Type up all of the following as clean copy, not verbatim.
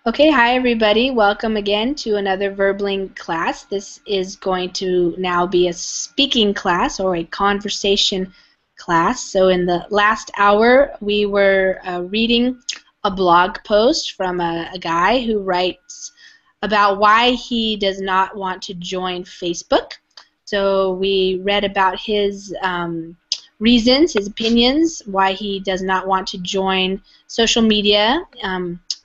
Okay, hi everybody. Welcome again to another Verbling class. This is going to now be a speaking class or a conversation class. So in the last hour, we were reading a blog post from a guy who writes about why he does not want to join Facebook. So we read about his reasons, his opinions, why he does not want to join social media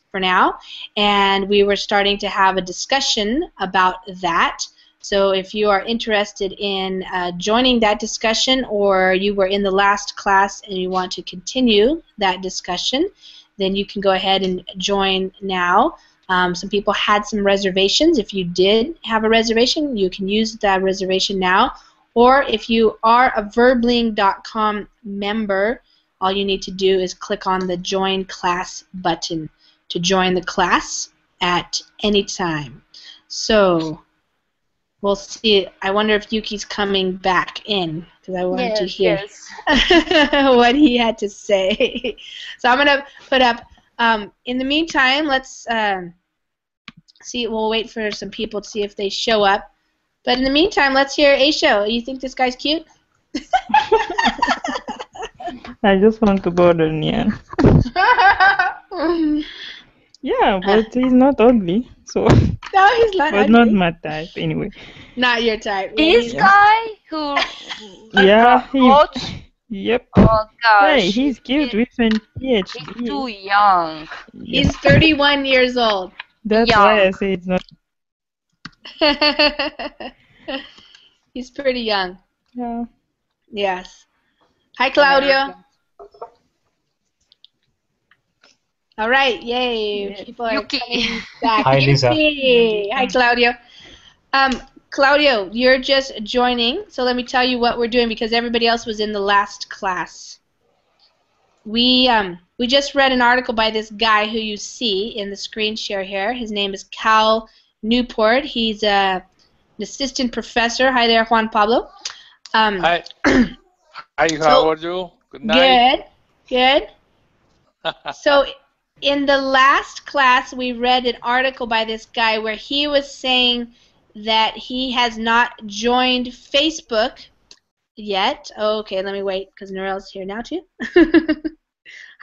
for now, and we were starting to have a discussion about that. So if you are interested in joining that discussion, or you were in the last class and you want to continue that discussion, then you can go ahead and join now. Some people had some reservations. If you did have a reservation, you can use that reservation now. Or if you are a Verbling.com member, all you need to do is click on the Join Class button to join the class at any time. So we'll see. I wonder if Yuki's coming back in, because I wanted to hear what he had to say. So I'm going to put up, in the meantime, let's see. We'll wait for some people to see if they show up. But in the meantime, let's hear Aisho. You think this guy's cute? I just want to bother Nian. Yeah, but he's not ugly, so. No, he's not but ugly. not my type, anyway. Not your type. This guy who coach? Yep. Oh gosh. Hey, he's cute with an PhD. He's too young. He's 31 years old. That's why I say it's not. He's pretty young. Yeah. Yes. Hi, Claudio. All right, yay! People are coming back. Hi, Lisa. Hi, Claudio. Claudio, you're just joining, so let me tell you what we're doing because everybody else was in the last class. We just read an article by this guy who you see in the screen share here. His name is Cal Newport. He's an assistant professor. Hi there, Juan Pablo. Hi. Hi, how are you? Good night. Good. So in the last class, we read an article by this guy where he was saying that he has not joined Facebook yet. Okay, let me wait because Narelle's here now too.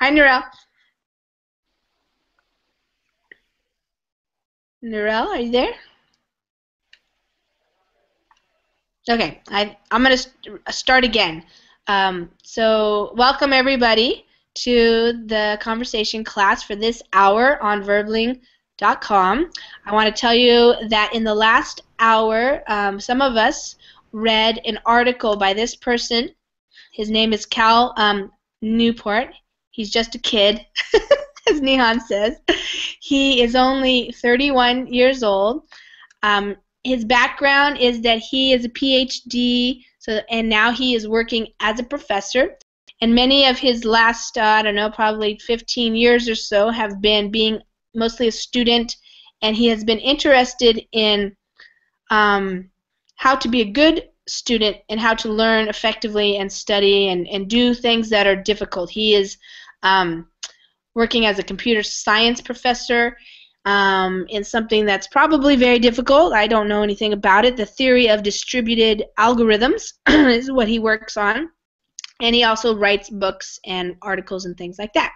Hi, Narelle. Narelle, are you there? Okay, I'm going to start again. So welcome everybody to the conversation class for this hour on Verbling.com. I want to tell you that in the last hour, some of us read an article by this person. His name is Cal Newport. He's just a kid, as Nihan says. He is only 31 years old. His background is that he is a PhD, and now he is working as a professor. And many of his last, I don't know, probably 15 years or so have been being mostly a student, and he has been interested in how to be a good student and how to learn effectively and study and do things that are difficult. He is working as a computer science professor in something that's probably very difficult. I don't know anything about it. The theory of distributed algorithms is what he works on. And he also writes books and articles and things like that.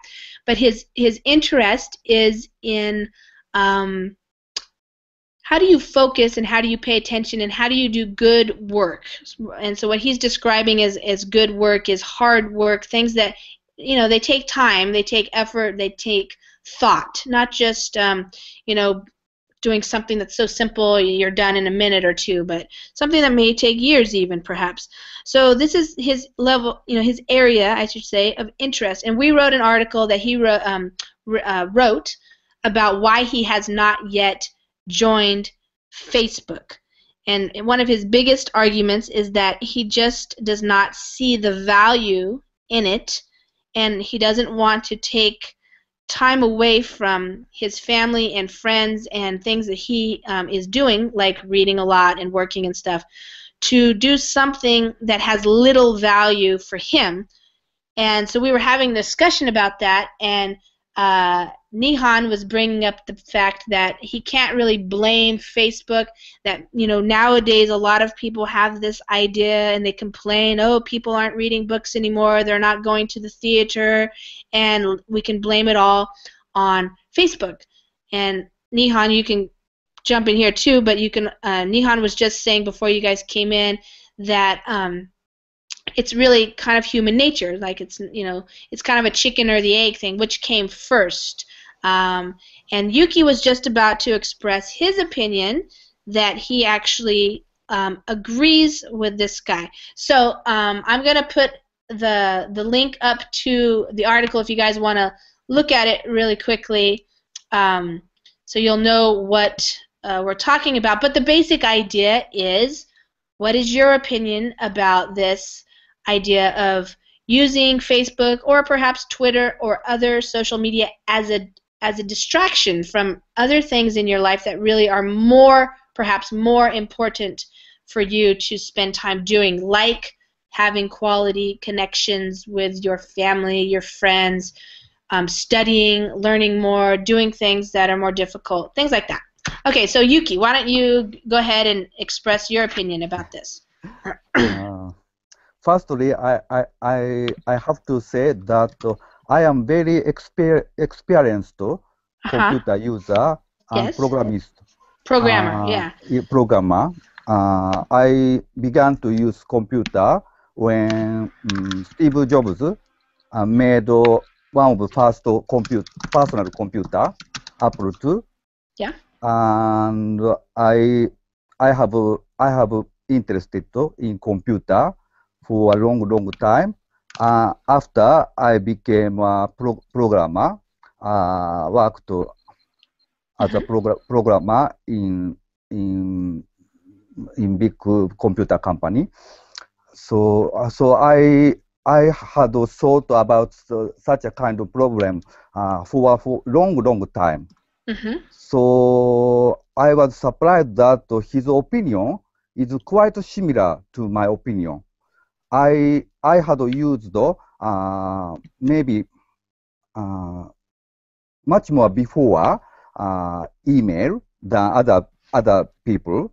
But his interest is in how do you focus and how do you pay attention and how do you do good work. And so what he's describing as good work is hard work, things that, you know, they take time, they take effort, they take thought, not just, you know, doing something that's so simple you're done in a minute or two, but something that may take years even, perhaps. So this is his level, you know, his area, I should say, of interest. And we wrote an article that he wrote about why he has not yet joined Facebook. And one of his biggest arguments is that he just does not see the value in it, and he doesn't want to take time away from his family and friends and things that he is doing, like reading a lot and working and stuff, to do something that has little value for him. And so we were having a discussion about that, and Nihan was bringing up the fact that he can't really blame Facebook, that nowadays a lot of people have this idea and they complain, oh, people aren't reading books anymore, they're not going to the theater, and we can blame it all on Facebook. And Nihan, you can jump in here too, but you can Nihan was just saying before you guys came in that it's really kind of human nature. Like it's kind of a chicken or the egg thing, which came first. And Yuki was just about to express his opinion that he actually agrees with this guy. So I'm going to put the link up to the article if you guys want to look at it really quickly, so you'll know what we're talking about. But the basic idea is, what is your opinion about this idea of using Facebook or perhaps Twitter or other social media as a distraction from other things in your life that really are perhaps more important for you to spend time doing, like having quality connections with your family, your friends, studying, learning more, doing things that are more difficult, things like that. Okay, so Yuki, why don't you go ahead and express your opinion about this? Firstly, I have to say that I am very experienced computer user and programmer, yeah. Programmer. I began to use computer when Steve Jobs made one of the first personal computer, Apple II. Yeah. And I have interested in computer for a long time. After I became a programmer, worked as a programmer in big computer company. So I had thought about such a kind of problem for a long time. So I was surprised that his opinion is quite similar to my opinion. I had used maybe much more before email than other people.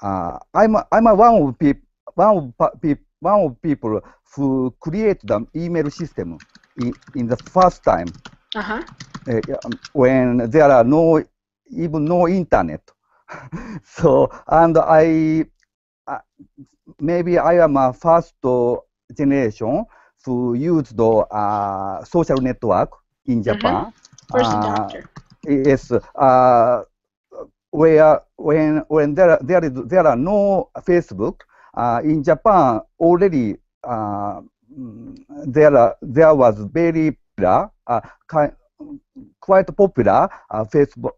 I'm one of people who created the email system in the first time. When there are even no internet. So, and maybe I am a first generation who used social network in Japan. First adopter. Yes. When there are no Facebook in Japan already, there was very quite popular Facebook,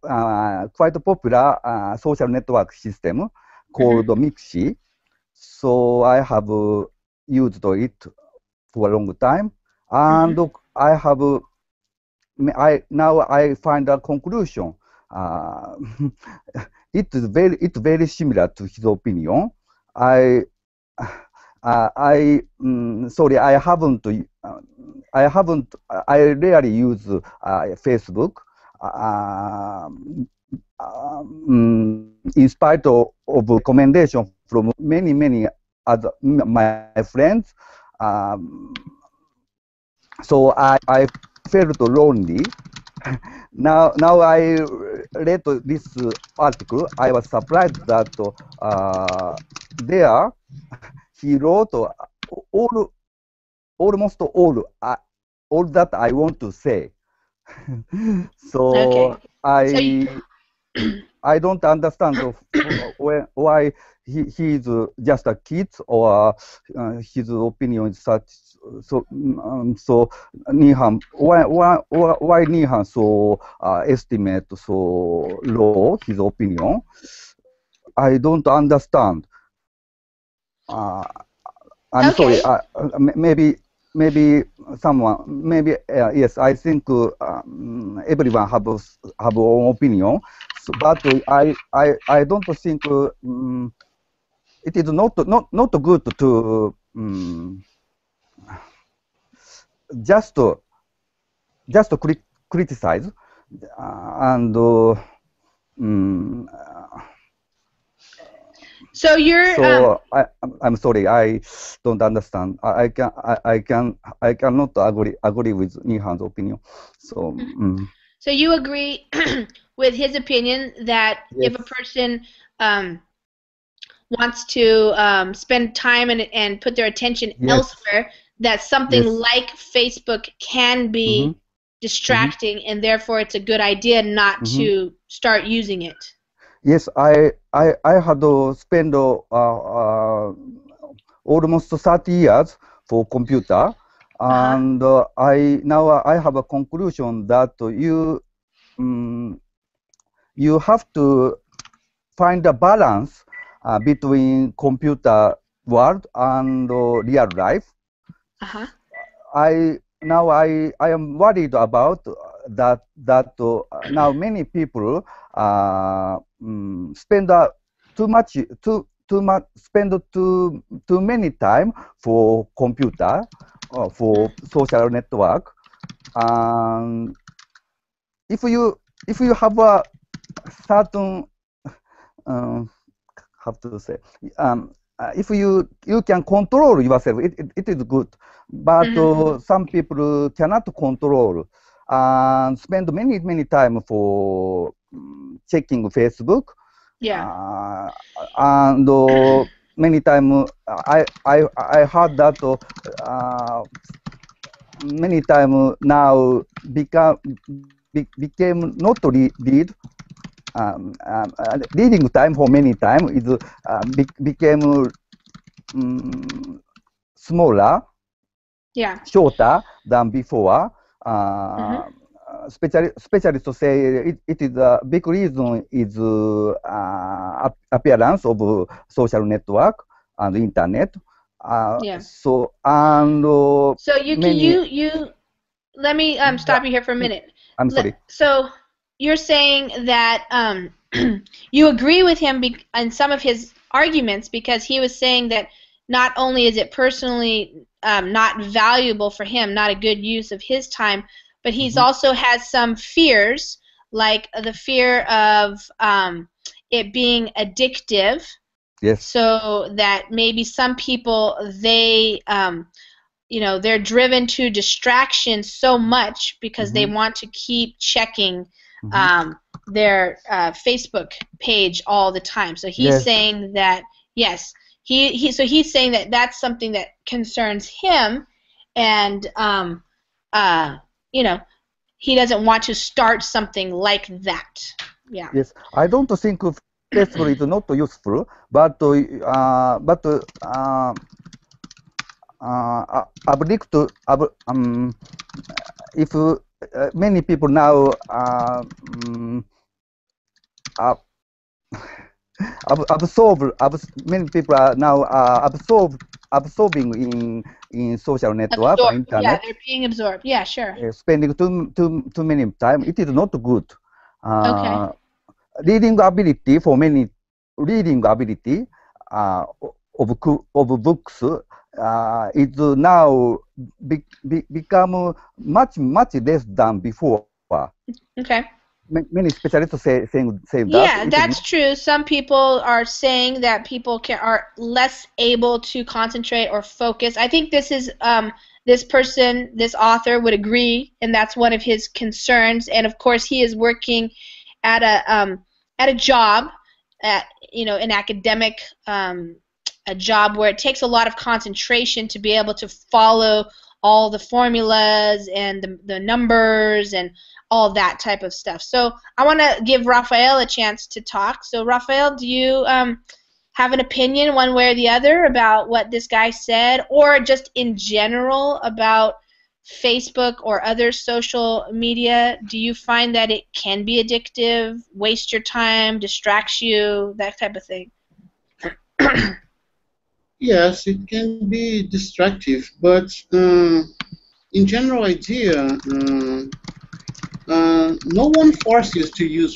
quite popular social network system called Mixi. So I have used it for a long time, and now I find a conclusion. It's very similar to his opinion. Sorry, I rarely use Facebook. In spite of recommendation from many other my friends, so I felt lonely. Now I read this article. I was surprised that there he wrote almost all that I want to say. So I don't understand why he's just a kid, or his opinion is such. So Nihan, why Nihan so estimate so low his opinion? I don't understand. I'm sorry. Maybe someone. Maybe yes. I think everyone have own opinion, but I don't think it is not good to just criticize, and so you're. So I'm sorry, I don't understand. I cannot agree with Nihan's opinion. So. So you agree with his opinion that Yes. if a person wants to spend time and put their attention Yes. elsewhere, that something Yes. like Facebook can be distracting, and therefore it's a good idea not to start using it. Yes, I had spent almost 30 years for computer, and now I have a conclusion that you have to find a balance between computer world and real life. I am worried about that now many people spend too many time for computer, for social network. If you have a certain how to say, if you can control yourself, it is good. But some people cannot control and spend many time for checking Facebook. Yeah. And many time I heard that many time now became not read. Reading time for many time is became smaller, shorter than before. Specialists say it is a big reason is appearance of social network and internet. So you let me stop you here for a minute. I'm sorry. So you're saying that you agree with him on some of his arguments, because he was saying that not only is it personally not valuable for him, not a good use of his time, but he's also has some fears, like the fear of it being addictive. Yes. So that maybe some people, they they're driven to distraction so much because they want to keep checking their Facebook page all the time. So he's saying that, yes, he's saying that that's something that concerns him, and he doesn't want to start something like that. Yeah. Yes, I don't think Facebook is not useful, but if many people now many people are now absorbing in social network, internet. Yeah, they're being absorbed. Yeah, sure. Spending too many time. It is not good. Okay. Reading ability for many of books is now become much less than before. Okay. Many specialists say that. Yeah, that's true. Some people are saying that people are less able to concentrate or focus. I think this is this author would agree, and that's one of his concerns. And of course, he is working at a job, an academic a job where it takes a lot of concentration to be able to follow all the formulas and the numbers and all that type of stuff. So I want to give Raphael a chance to talk. So Raphael, do you have an opinion one way or the other about what this guy said, or just in general about Facebook or other social media? Do you find that it can be addictive, waste your time, distracts you, that type of thing? Yes, it can be distractive, but in general idea, no one forces you to use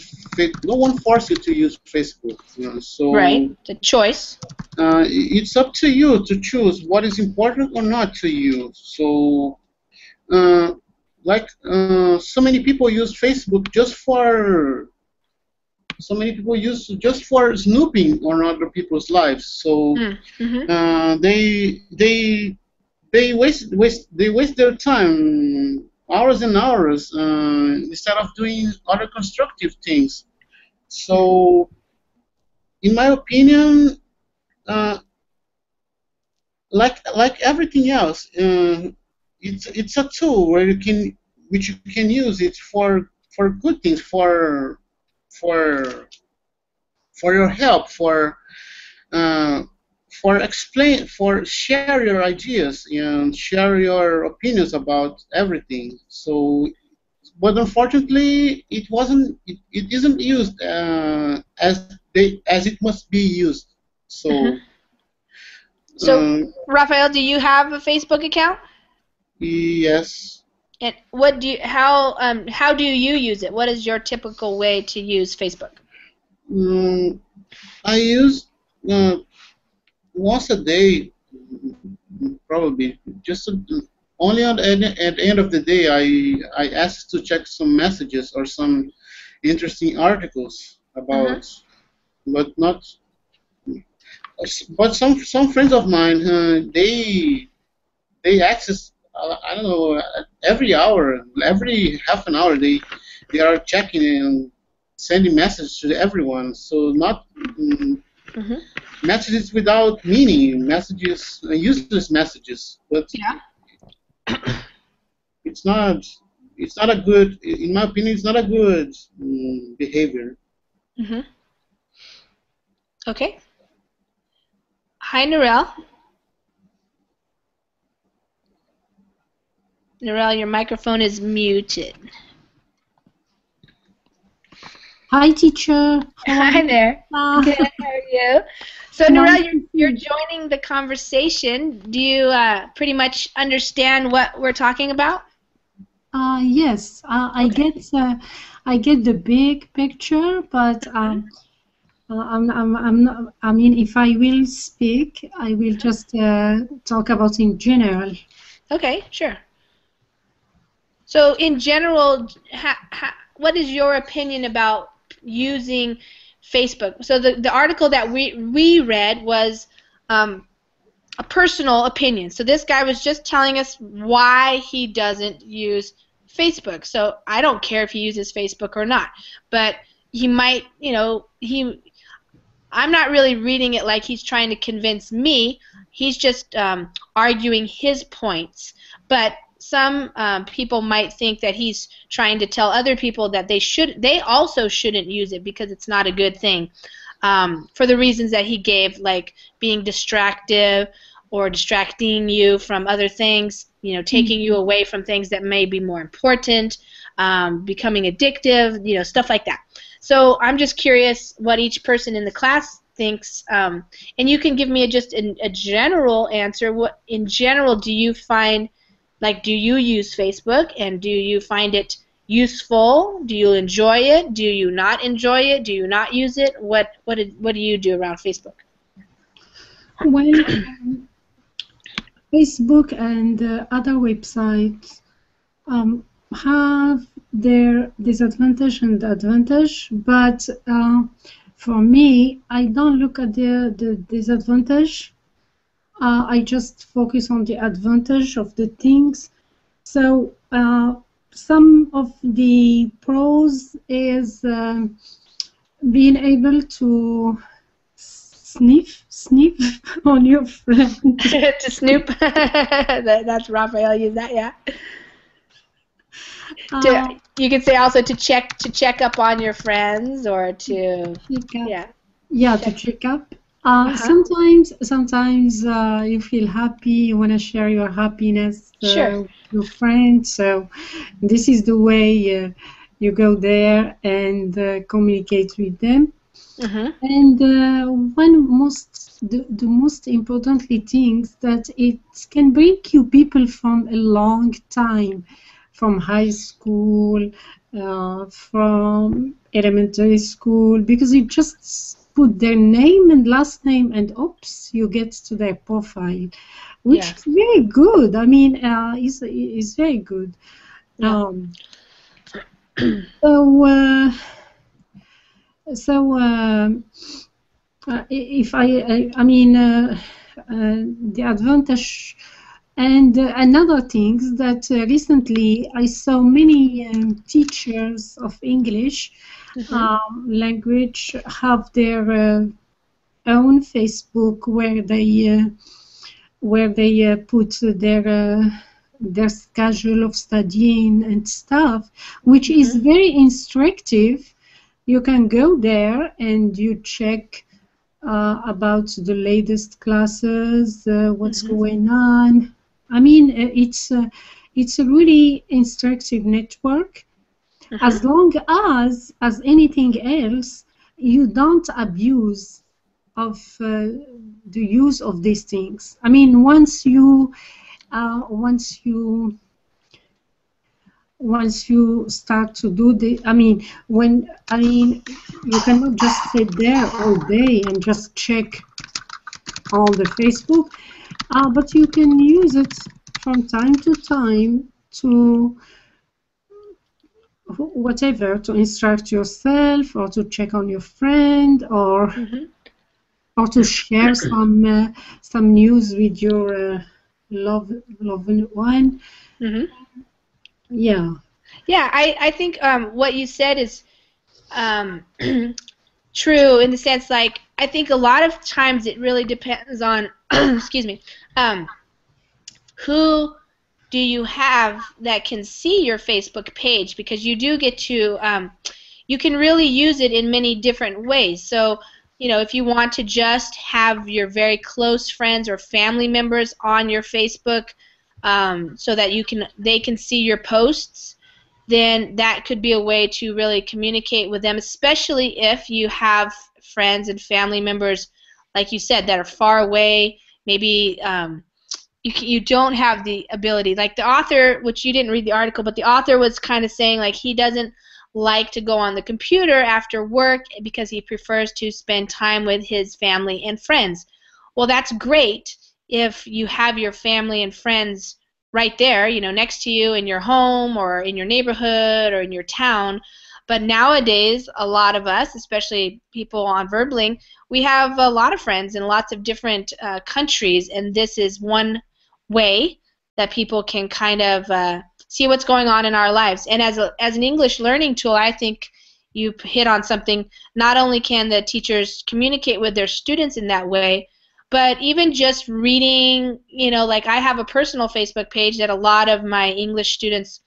Facebook. So right, it's a choice. It's up to you to choose what is important or not to you. So the like so many people use Facebook just for snooping on other people's lives. So they waste their time, hours and hours, instead of doing other constructive things. So, in my opinion, like everything else, it's a tool which you can use it for good things, for your help, for share your ideas and share your opinions about everything. So, but unfortunately, it isn't used as it must be used. So. So, Raphael, do you have a Facebook account? Yes. And how do you use it? What is your typical way to use Facebook? I use once a day, probably. Just only at the end of the day, I ask to check some messages or some interesting articles about, but not. But some friends of mine, they access, I don't know, every hour, every half an hour they are checking and sending messages to everyone. So not messages without meaning, messages, useless messages. But it's not a good, in my opinion, it's not a good behavior. Okay. Hi, Narelle. Narelle, your microphone is muted. Hi, teacher. Hi there. Good. How are you? So, Narelle, you're joining the conversation. Do you pretty much understand what we're talking about? Yes. I get the big picture, but I'm not. I mean, if I will speak, I will just talk about in general. Okay, sure. So, in general, what is your opinion about using Facebook? So, the article that we read was a personal opinion. So, this guy was just telling us why he doesn't use Facebook. So, I don't care if he uses Facebook or not, but he might, I'm not really reading it like he's trying to convince me. He's just arguing his points. But some people might think that he's trying to tell other people that they also shouldn't use it because it's not a good thing, for the reasons that he gave, like being distractive or distracting you from other things, taking you away from things that may be more important, becoming addictive, stuff like that. So I'm just curious what each person in the class thinks, and you can give me just a general answer. What in general do you find? Like, do you use Facebook, and do you find it useful? Do you enjoy it? Do you not enjoy it? Do you not use it? What do you do around Facebook? Well, Facebook and other websites have their disadvantage and advantage, but for me, I don't look at the disadvantage. I just focus on the advantage of the things. So some of the pros is being able to sniff on your friend. To snoop. That's Raphael used that, yeah. You could say also to check up on your friends, or to to check up. Sometimes you feel happy. You want to share your happiness with your friends. So this is the way you go there and communicate with them. And the most importantly things that it can bring you people from a long time, from high school, from elementary school, because you just put their name and last name and oops, you get to their profile, which is very good. I mean, is very good. Yeah. If I mean, the advantage and another thing that recently I saw many teachers of English language have their own Facebook where they put their schedule of studying and stuff, which is very instructive. You can go there and you check about the latest classes, what's going on. I mean, it's a really instructive network. As long as anything else, you don't abuse of the use of these things. I mean, once you start to do the, you cannot just sit there all day and just check all the Facebook, but you can use it from time to time to whatever, to instruct yourself or to check on your friend or to share some news with your loved one. Yeah. Yeah, I think what you said is true in the sense, like, I think a lot of times it really depends on excuse me, who do you have that can see your Facebook page, because you do get to you can really use it in many different ways. So, you know, if you want to just have your very close friends or family members on your Facebook so that they can see your posts, then that could be a way to really communicate with them, especially if you have friends and family members, like you said, that are far away. Maybe you don't have the ability. Like the author, which you didn't read the article, but the author was kind of saying, like, he doesn't like to go on the computer after work because he prefers to spend time with his family and friends. Well, that's great if you have your family and friends right there, you know, next to you in your home or in your neighborhood or in your town. But nowadays, a lot of us, especially people on Verbling, we have a lot of friends in lots of different countries, and this is one way that people can kind of see what's going on in our lives. And as an English learning tool, I think you hit on something. Not only can the teachers communicate with their students in that way, but even just reading, you know, like I have a personal Facebook page that a lot of my English students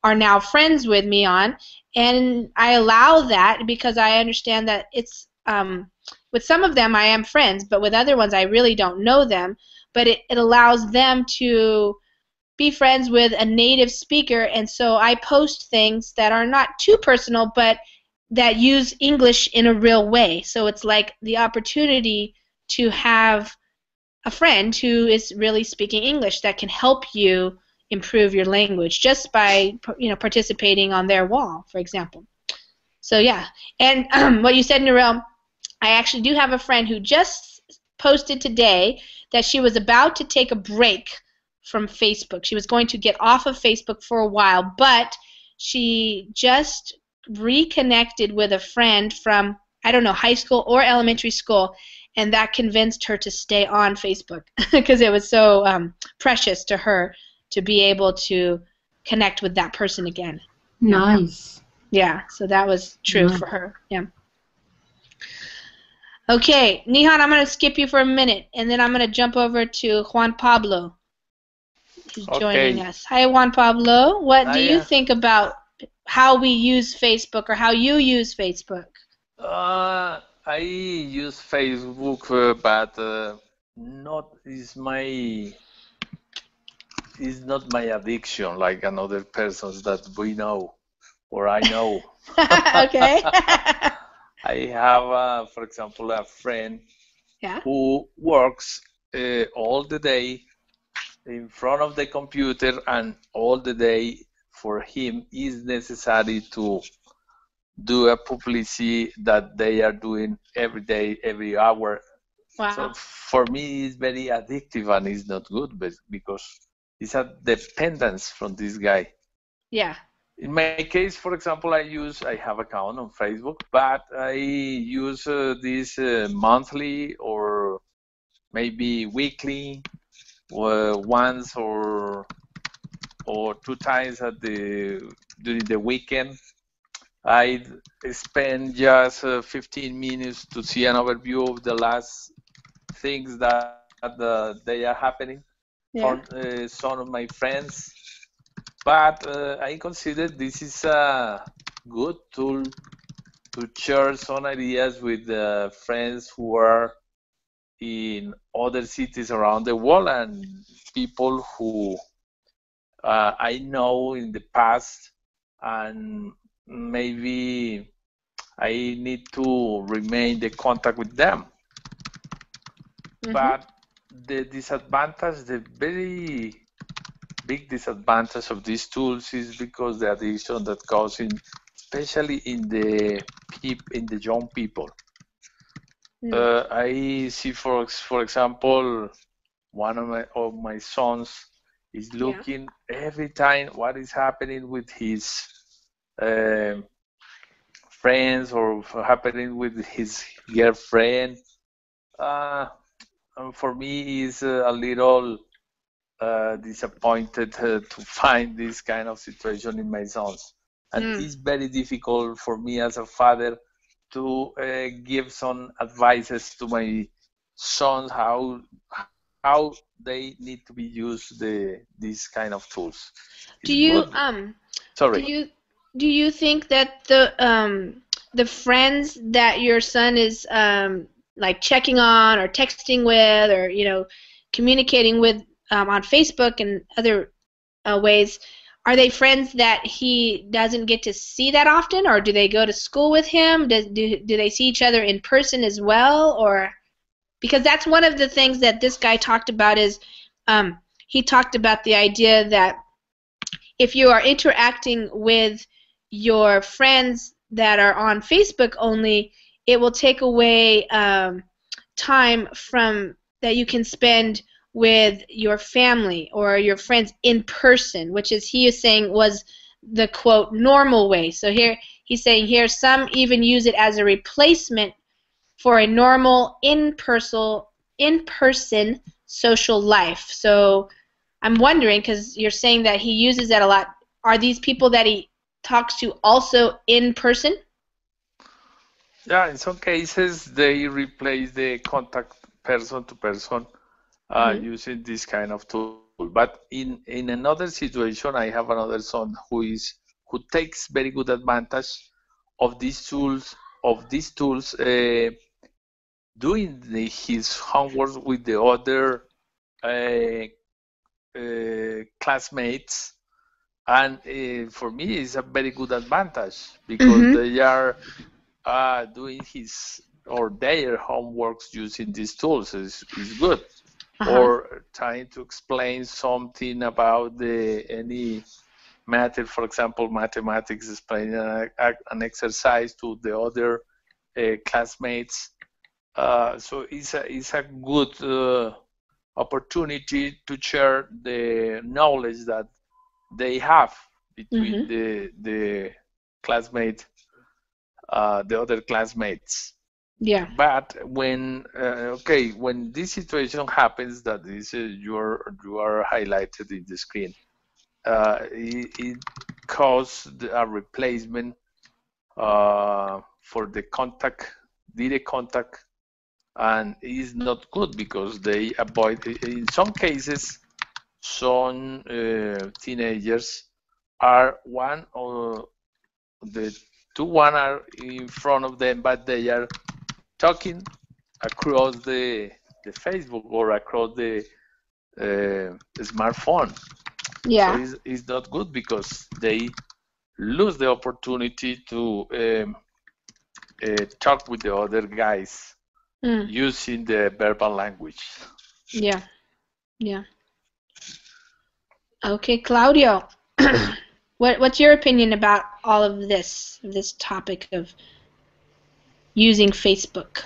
are now friends with me on, and I allow that because I understand that it's with some of them I am friends, but with other ones I really don't know them. But it allows them to be friends with a native speaker, and so I post things that are not too personal, but that use English in a real way. So it's like the opportunity to have a friend who is really speaking English that can help you improve your language just by, you know, participating on their wall, for example. So yeah, and what you said, Narelle, I actually do have a friend who just posted today that she was about to take a break from Facebook. She was going to get off of Facebook for a while, but she just reconnected with a friend from, I don't know, high school or elementary school, and that convinced her to stay on Facebook because it was so precious to her to be able to connect with that person again. Nice. Yeah, so that was true for her. Yeah. Okay, Nihan, I'm going to skip you for a minute, and then I'm going to jump over to Juan Pablo, who's joining us. Hi, Juan Pablo. What do you think about how we use Facebook, or how you use Facebook? I use Facebook, but it's not my addiction like another persons that we know or I know. Okay. I have, for example, a friend who works all the day in front of the computer, and all the day for him is necessary to do a publicity that they are doing every day, every hour. Wow. So for me, it's very addictive, and it's not good, but because it's a dependence from this guy. Yeah. In my case, for example, I have account on Facebook, but I use this monthly or maybe weekly, once or 2 times during the weekend. I spend just 15 minutes to see an overview of the last things that they are happening for some of my friends. But I consider this is a good tool to share some ideas with friends who are in other cities around the world and people who I know in the past, and maybe I need to remain the contact with them. But the disadvantage, the very big disadvantage of these tools is because the addiction that causing, especially in the young people. I see, for example, one of my sons is looking every time what is happening with his friends or happening with his girlfriend. For me, is a little disappointed to find this kind of situation in my sons, and it's very difficult for me as a father to give some advices to my sons how they need to be used these kind of tools. Do you do you think that the friends that your son is like checking on or texting with or communicating with on Facebook and other ways, are they friends that he doesn't get to see that often, or do they go to school with him? Do they see each other in person as well? Or because that's one of the things that this guy talked about is he talked about the idea that if you are interacting with your friends that are on Facebook only, it will take away time from that you can spend with your family or your friends in person, which is he is saying was the quote normal way. So here he's saying here some even use it as a replacement for a normal in-person social life. So I'm wondering, because you're saying that he uses that a lot, are these people that he talks to also in person? Yeah, in some cases they replace the contact person to person using this kind of tool. But in another situation, I have another son who takes very good advantage of these tools. Doing his homework with the other classmates, and for me it's a very good advantage because they are doing his or their homeworks using these tools is good. Or trying to explain something about any matter, for example mathematics, explaining an exercise to the other classmates. So it's a good opportunity to share the knowledge that they have between the classmates, the other classmates. Yeah. But when when this situation happens, that is you are highlighted in the screen, it caused a replacement for the direct contact, and it is not good because they avoid. In some cases, some teenagers are one or the one are in front of them, but they are talking across the Facebook or across the smartphone. Yeah. So it's not good because they lose the opportunity to talk with the other guys using the verbal language. Yeah. Yeah. Okay, Claudio. What's your opinion about all of this topic of using Facebook?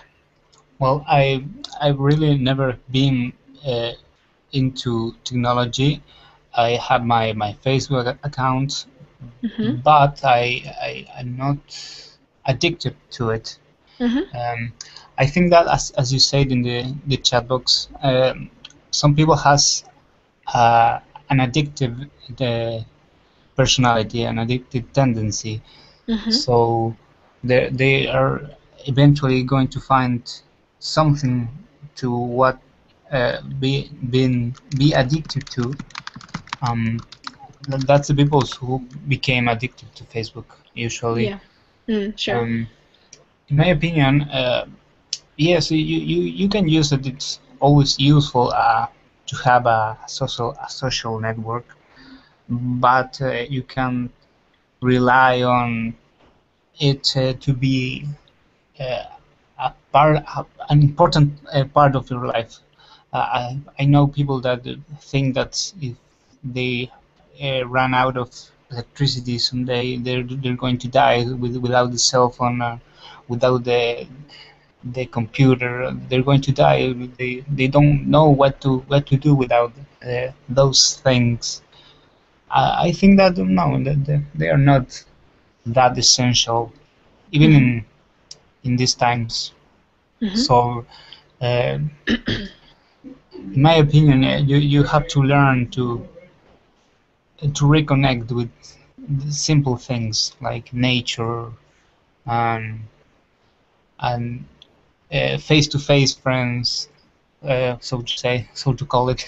Well, I've really never been into technology. I have my Facebook account, but I'm not addicted to it. I think that, as you said in the chat box, some people has an addictive personality, an addictive tendency. So they are eventually going to find something to what be addicted to. That's the people who became addicted to Facebook usually. Yeah. Sure. In my opinion, yes, you can use it. It's always useful to have a social network, but you can rely on it to be an important part of your life. I know people that think that if they run out of electricity someday, they're going to die without the cell phone, without the computer. They're going to die. They don't know what to do without those things. I think that no, that they are not that essential, even in these times. So, in my opinion, you have to learn to reconnect with simple things like nature and face-to-face friends, so to call it.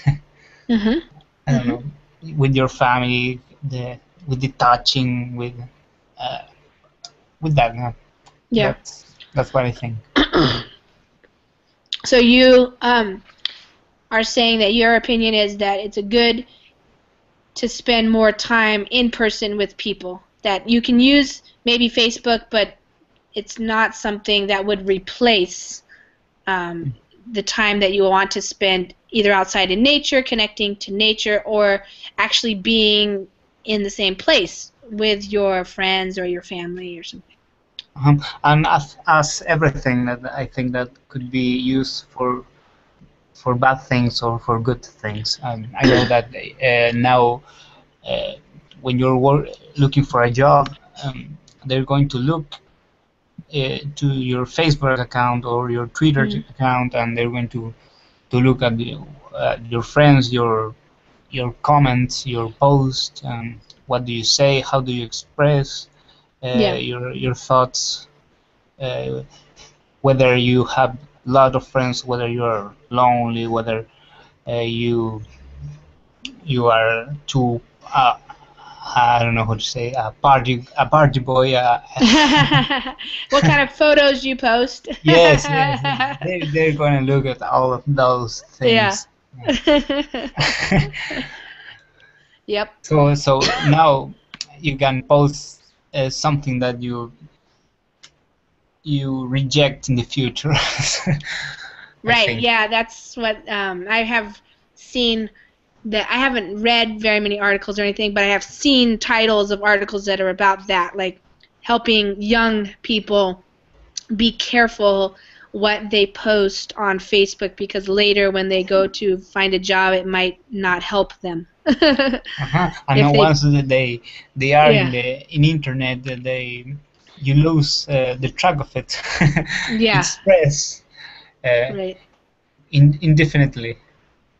I don't know, with your family, with the touching, with that. Yeah. That's what I think. So you are saying that your opinion is that it's good to spend more time in person with people. That you can use maybe Facebook, but it's not something that would replace the time that you want to spend either outside in nature, connecting to nature, or actually being in the same place with your friends or your family or something. And as everything that I think that could be used for bad things or for good things. I know that now when you're looking for a job, they're going to look to your Facebook account or your Twitter account, and they're going to look at your friends, your comments, your posts, and what do you say, how do you express your thoughts, whether you have a lot of friends, whether you're lonely, whether you are too I don't know how to say a party boy. What kind of photos you post? Yes. They're going to look at all of those things. Yeah. Yep. So now you can post something that you reject in the future. Right. Yeah, that's what I have seen. That I haven't read very many articles or anything, but I have seen titles of articles that are about that, like helping young people be careful what they post on Facebook, because later when they go to find a job, it might not help them. And once they are in internet, you lose the track of it. Yeah. It's stress. Right. Indefinitely.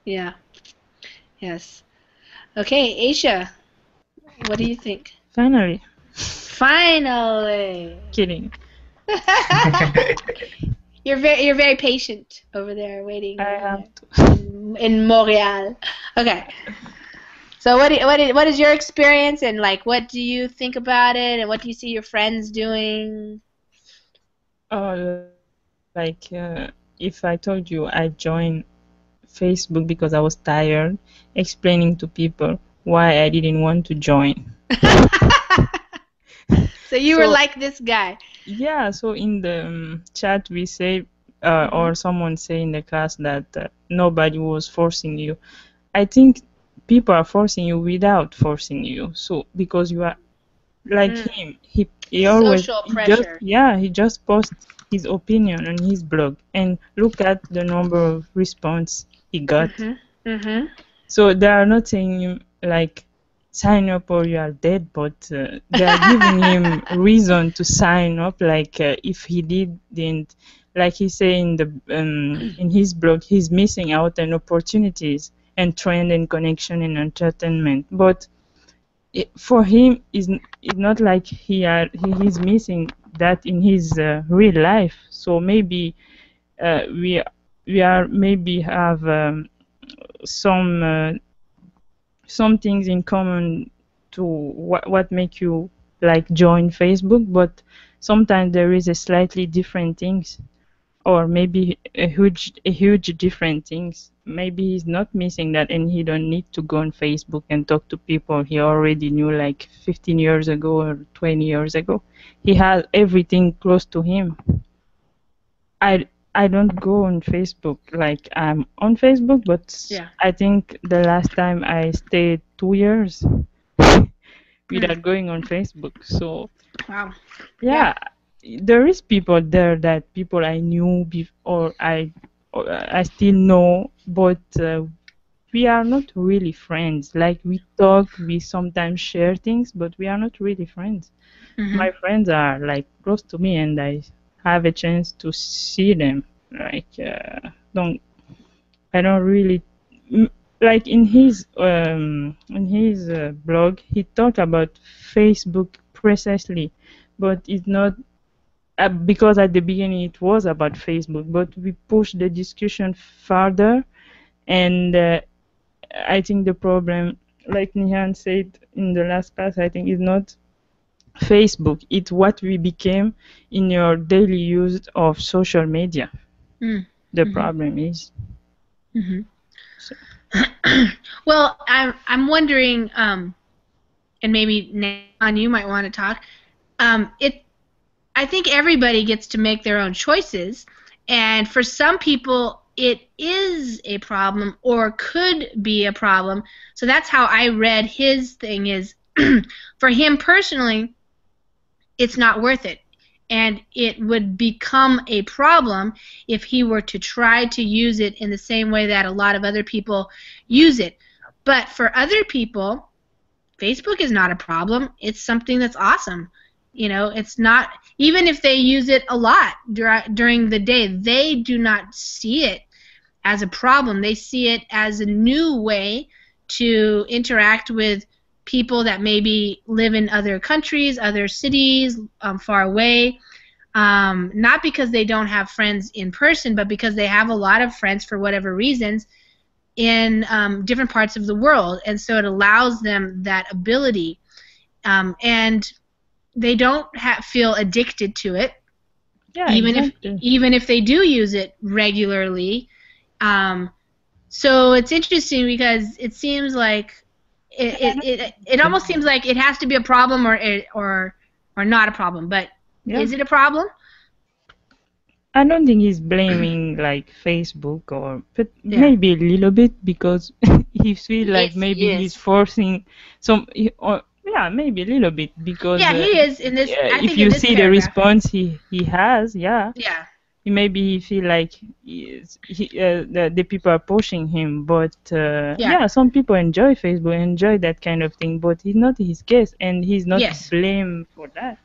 Yeah. Yes. Okay, Aisha, what do you think? Finally. Kidding. You're very patient over there, waiting. I have to. In Montreal. Okay. So what is your experience, and like what do you think about it, and what do you see your friends doing? If I told you I joined Facebook because I was tired explaining to people why I didn't want to join. So you were like this guy. Yeah, so in the chat we say, or someone say in the class that nobody was forcing you. I think people are forcing you without forcing you. So because you are like him, he always social pressure. He just posts his opinion on his blog, and look at the number of response he got. So they are not saying like sign up or you are dead, but they are giving him reason to sign up. Like if he didn't, like he say in his blog, he's missing out on opportunities and trend and connection and entertainment. But for him, it's not like he's missing that in his real life. So maybe we are maybe have some things in common to what make you like join Facebook, but sometimes there is a slightly different things, or maybe a huge different things. Maybe he's not missing that, and he don't need to go on Facebook and talk to people he already knew like 15 years ago or 20 years ago. He has everything close to him. I don't go on Facebook. Like I'm on Facebook, but I think the last time I stayed 2 years without going on Facebook. So wow. Yeah, there is people there that people I knew or I still know, but we are not really friends. Like we talk, we sometimes share things, but we are not really friends. My friends are like close to me, and I have a chance to see them. Like I don't really like in his blog he talked about Facebook precisely, but it's not because at the beginning it was about Facebook, but we pushed the discussion further, and I think the problem, like Nihan said in the last class, I think is not Facebook, it's what we became in your daily use of social media. The problem is. So. Well, I'm wondering, and maybe Nan, you might want to talk. I think everybody gets to make their own choices, and for some people it is a problem or could be a problem. So that's how I read his thing is for him personally, it's not worth it. And it would become a problem if he were to try to use it in the same way that a lot of other people use it. But for other people, Facebook is not a problem. It's something that's awesome. You know, it's not, even if they use it a lot during the day, they do not see it as a problem. They see it as a new way to interact with people that maybe live in other countries, other cities, far away, not because they don't have friends in person, but because they have a lot of friends for whatever reasons in different parts of the world, and so it allows them that ability, and they don't feel addicted to it, even if they do use it regularly. So it's interesting because it seems like it almost seems like it has to be a problem or not a problem. But is it a problem? I don't think he's blaming like Facebook, but maybe a little bit because he feels like maybe he's forcing some. Maybe a little bit because he is in this. I think if you in this see paragraph. The response he has, maybe he feel like the people are pushing him, but some people enjoy Facebook, enjoy that kind of thing, but it's not his case, and he's not blamed for that.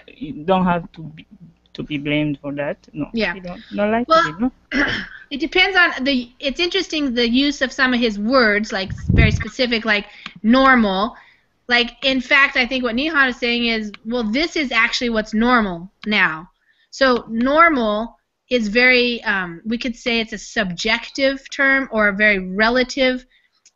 You don't have to be blamed for that. No. Yeah. You don't like it, no? It depends on it's interesting the use of some of his words, like very specific, like normal. Like, in fact, I think what Nihan is saying is, well, this is actually what's normal now. So normal is very, we could say it's a subjective term or a very relative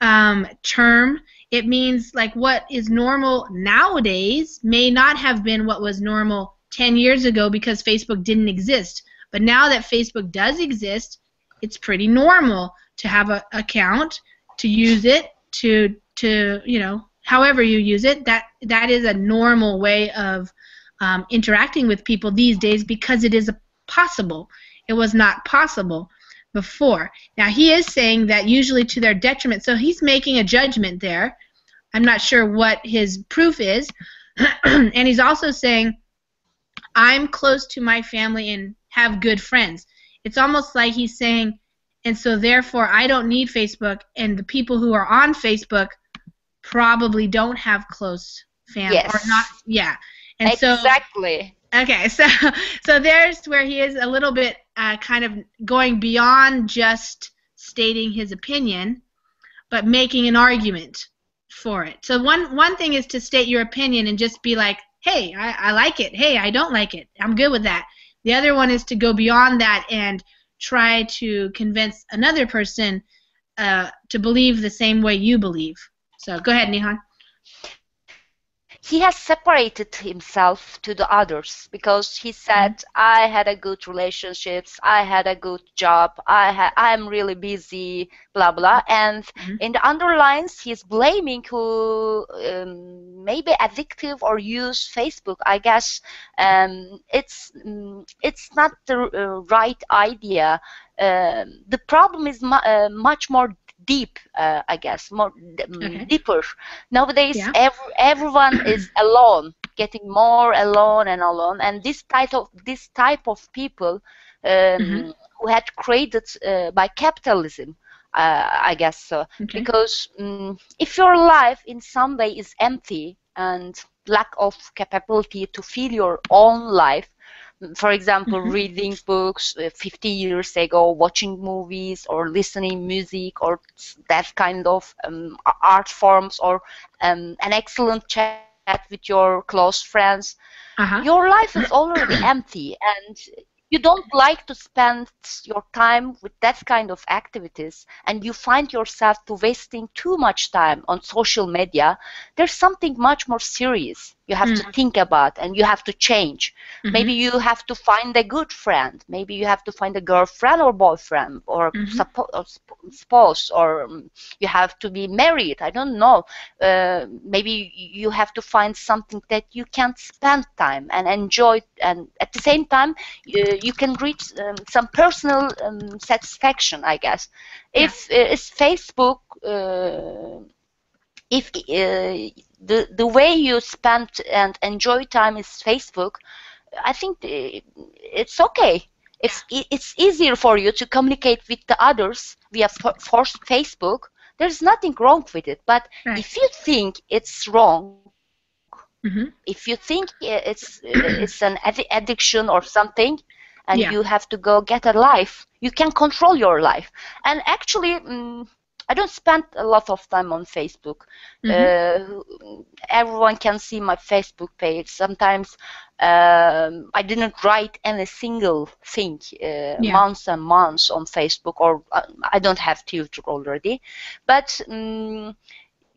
term. It means like what is normal nowadays may not have been what was normal 10 years ago because Facebook didn't exist. But now that Facebook does exist, it's pretty normal to have an account, to use it, to however you use it. That is a normal way of interacting with people these days because it is possible. It was not possible before. Now he is saying that usually to their detriment, so he's making a judgment there. I'm not sure what his proof is. And he's also saying, I'm close to my family and have good friends. It's almost like he's saying, and so therefore I don't need Facebook, and the people who are on Facebook probably don't have close family or not. Yeah, and exactly. Okay, so there's where he is a little bit kind of going beyond just stating his opinion, but making an argument for it. So one thing is to state your opinion and just be like, hey, I like it. Hey, I don't like it. I'm good with that. The other one is to go beyond that and try to convince another person to believe the same way you believe. So go ahead, Nihan. He has separated himself to the others because he said, I had a good relationships, I had a good job, I'm really busy, blah, blah. And in the underlines, he's blaming who maybe addictive or use Facebook. I guess it's not the right idea. The problem is much more deep, I guess, more deeper. Nowadays, everyone is alone, getting more alone and alone, and this type of people who had created by capitalism, I guess so. Because if your life in some way is empty and lack of capability to feel your own life, for example, reading books 50 years ago, watching movies or listening music or that kind of art forms, or an excellent chat with your close friends, your life is already empty and you don't like to spend your time with that kind of activities, and you find yourself wasting too much time on social media. There's something much more serious you have to think about, and you have to change. Maybe you have to find a good friend. Maybe you have to find a girlfriend or boyfriend or spouse, or you have to be married. I don't know. Maybe you have to find something that you can spend time and enjoy, and at the same time you can reach some personal satisfaction, I guess. If it's Facebook, if the way you spend and enjoy time is Facebook, I think it's okay. It's easier for you to communicate with the others via Facebook. There's nothing wrong with it. But if you think it's wrong, if you think it's an addiction or something, and you have to go get a life, you can control your life. And actually, I don't spend a lot of time on Facebook. Everyone can see my Facebook page. Sometimes I didn't write any single thing months and months on Facebook, or I don't have Twitter already. But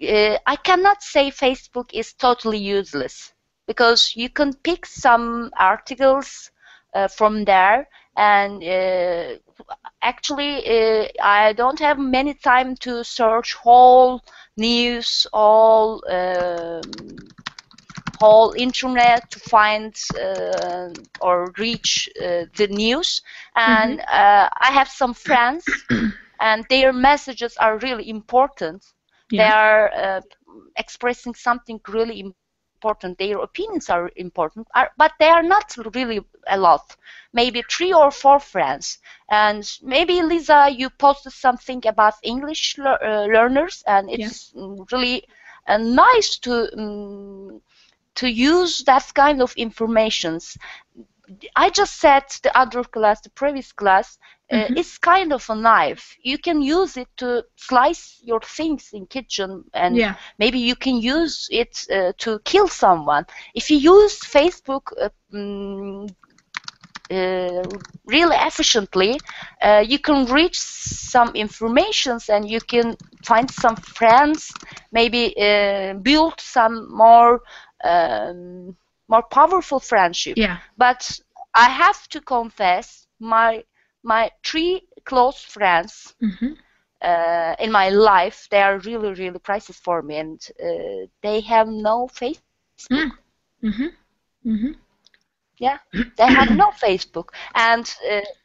I cannot say Facebook is totally useless, because you can pick some articles from there, and actually I don't have many time to search whole news, whole internet to find or reach the news. And I have some friends and their messages are really important. They are expressing something really important. Their opinions are important, but they are not really a lot. Maybe 3 or 4 friends. And maybe, Lisa, you posted something about English learners, and it's really nice to use that kind of informations. I just said the other class, the previous class, it's kind of a knife. You can use it to slice your things in kitchen, and maybe you can use it to kill someone. If you use Facebook really efficiently, you can reach some informations, and you can find some friends, maybe build some more powerful friendship. But I have to confess, my 3 close friends in my life, they are really, really precious for me, and they have no Facebook. They have no Facebook. And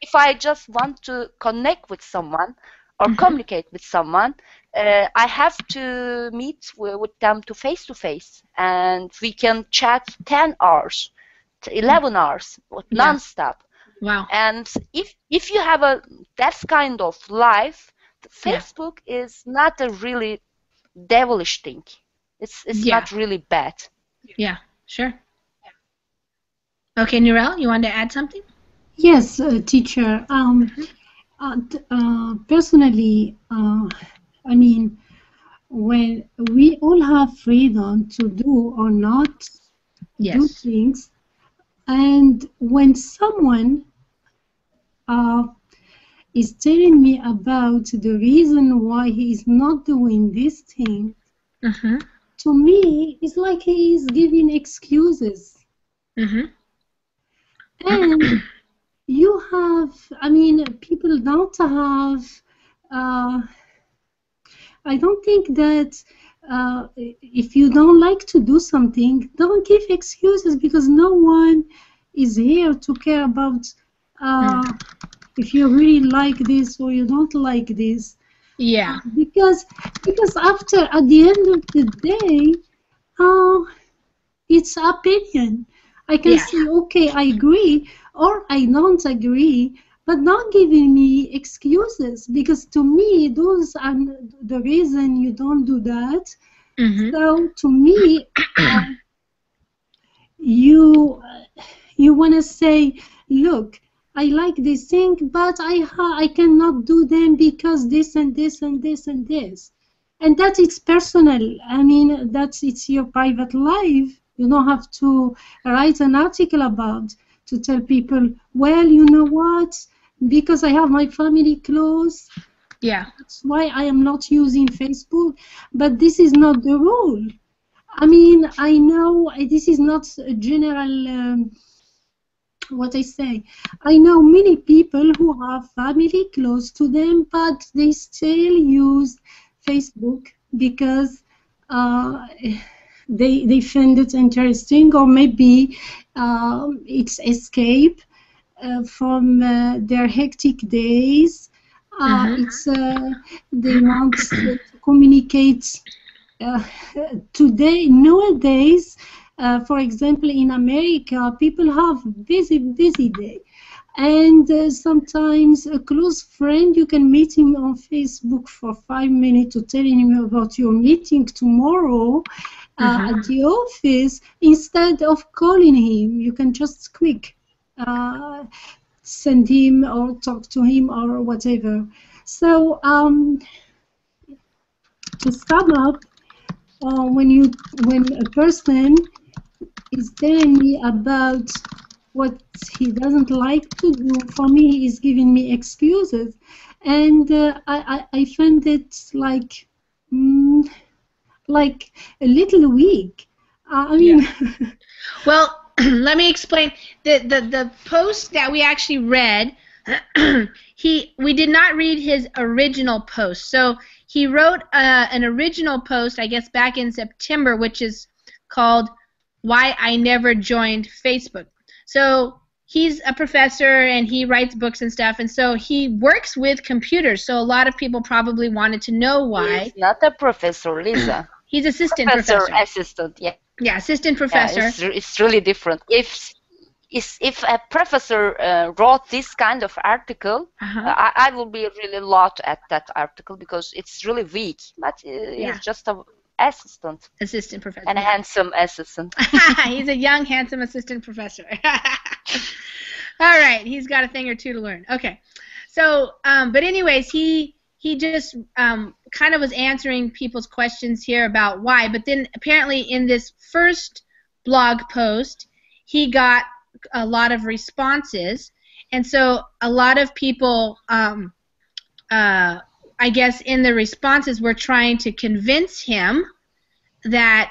if I just want to connect with someone or communicate with someone, I have to meet with them to face, and we can chat 10 hours, 11 hours, non-stop. Wow. And if you have that kind of life, Facebook is not a really devilish thing. It's not really bad. Yeah, sure. Okay, Nurel, you wanted to add something? Yes, teacher. Personally, I mean, when we all have freedom to do or not do things, and when someone is telling me about the reason why he is not doing this thing, to me, it's like he is giving excuses. And you have, I mean, people don't have, I don't think that if you don't like to do something, don't give excuses, because no one is here to care about if you really like this or you don't like this. Yeah. Because after, at the end of the day, it's opinion. I can say, okay, I agree, or I don't agree, but not giving me excuses, because to me, those are the reason you don't do that. So to me, you want to say, look, I like this thing, but I cannot do them because this and this and this and this. And that is personal. I mean, it's your private life. You don't have to write an article about to tell people, well, you know what? Because I have my family close. Yeah. That's why I am not using Facebook. But this is not the rule. I mean, I know this is not a general. What I say, I know many people who have family close to them, but they still use Facebook because they find it interesting, or maybe it's escape from their hectic days. It's they want to communicate. Nowadays, for example, in America, people have busy day, and sometimes a close friend, you can meet him on Facebook for 5 minutes to tell him about your meeting tomorrow at the office. Instead of calling him, you can just quick send him or talk to him or whatever. So to sum up, when a person is telling me about what he doesn't like to do, for me, he's giving me excuses, and I find it like a little weak. I mean, well, let me explain. The post that we actually read, we did not read his original post. So he wrote an original post, I guess, back in September, which is called "Why I Never Joined Facebook." So he's a professor and he writes books and stuff, and so he works with computers. So a lot of people probably wanted to know why. He's not a professor, Lisa. He's assistant professor. Assistant, yeah. Yeah, assistant professor. Yeah, it's really different. If a professor wrote this kind of article, I will be really laughed at that article because it's really weak. But he's just an assistant professor, and a handsome assistant. He's a young, handsome assistant professor. All right, he's got a thing or two to learn. Okay, so but anyways, he just kind of was answering people's questions here about why. But then apparently in this first blog post, he got a lot of responses, and so a lot of people, I guess, in the responses were trying to convince him that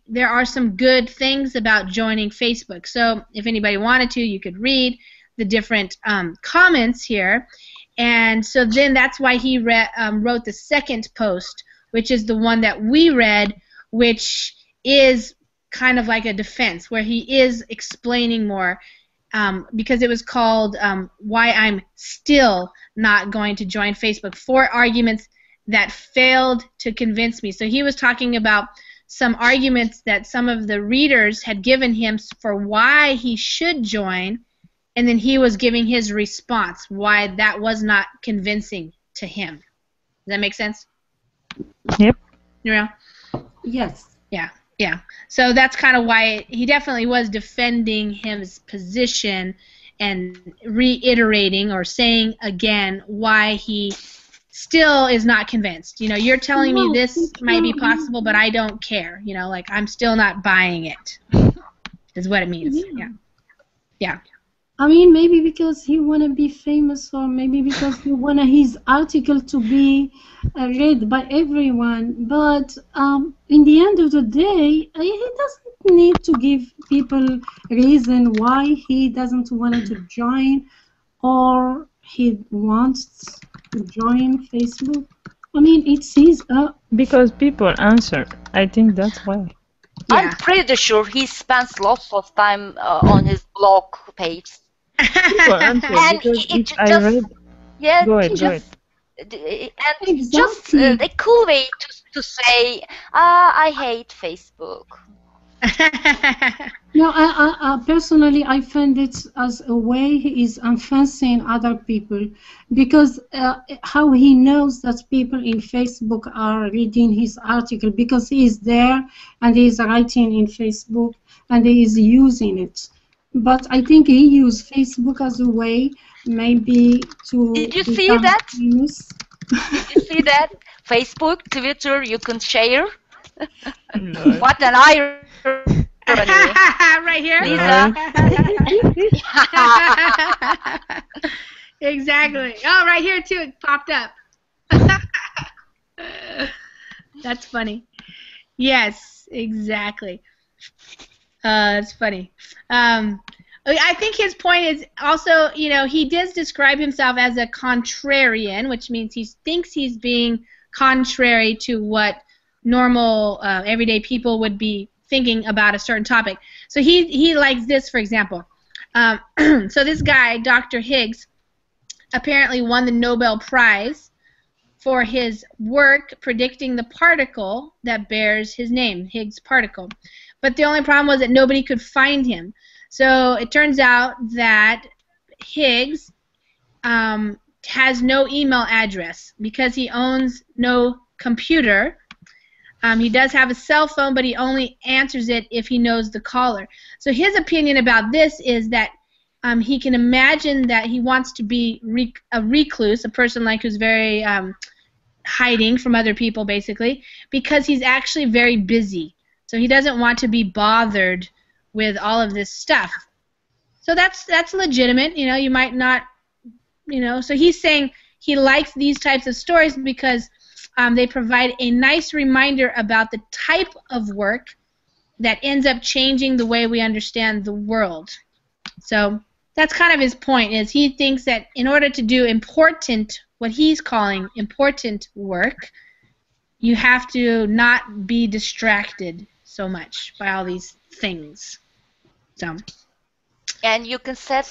there are some good things about joining Facebook. So if anybody wanted to, you could read the different comments here. And so then that's why he wrote the second post, which is the one that we read, which is kind of like a defense, where he is explaining more, because it was called "Why I'm Still Not Going to Join Facebook: 4 Arguments That Failed to Convince Me." So he was talking about some arguments that some of the readers had given him for why he should join, and then he was giving his response why that was not convincing to him. Does that make sense? Yep. Yeah. Yes. Yeah, yeah. So that's kind of why he definitely was defending his position and reiterating or saying again why he still is not convinced. You know, you're telling me this might be possible, but I don't care. You know, like I'm still not buying it, is what it means. Yeah. Yeah. I mean, maybe because he want to be famous, or maybe because he want his article to be read by everyone. But in the end of the day, he doesn't need to give people reason why he doesn't want to join, or he wants to join Facebook. I mean, it's his. Because people answer. I think that's why. Yeah. I'm pretty sure he spends lots of time on his blog page. People answer And because it if I read. yeah, Go ahead. and just a cool way to say, I hate Facebook. No, I personally I find it as a way he is influencing other people, because how he knows that people in Facebook are reading his article, because he is there and he is writing in Facebook and he is using it. But I think he used Facebook as a way maybe to Did you see become that? famous. Did you see that? Facebook, Twitter, you can share. No. What an irony! Right here. Lisa. Exactly. Oh, right here too. It popped up. That's funny. Yes, exactly. That's funny. I think his point is also, you know, he does describe himself as a contrarian, which means he thinks he's being contrary to what normal, everyday people would be thinking about a certain topic. So he likes this, for example. So this guy, Dr. Higgs, apparently won the Nobel Prize for his work predicting the particle that bears his name, Higgs particle. But the only problem was that nobody could find him. So it turns out that Higgs has no email address because he owns no computer. He does have a cell phone, but he only answers it if he knows the caller. So his opinion about this is that he can imagine that he wants to be a recluse, a person like who's very hiding from other people, basically, because he's actually very busy. So he doesn't want to be bothered with all of this stuff. So that's legitimate. You know, you might not, you know. So he's saying he likes these types of stories because they provide a nice reminder about the type of work that ends up changing the way we understand the world. So that's kind of his point, is he thinks that in order to do important, what he's calling important work, you have to not be distracted so much by all these things. So. And you can set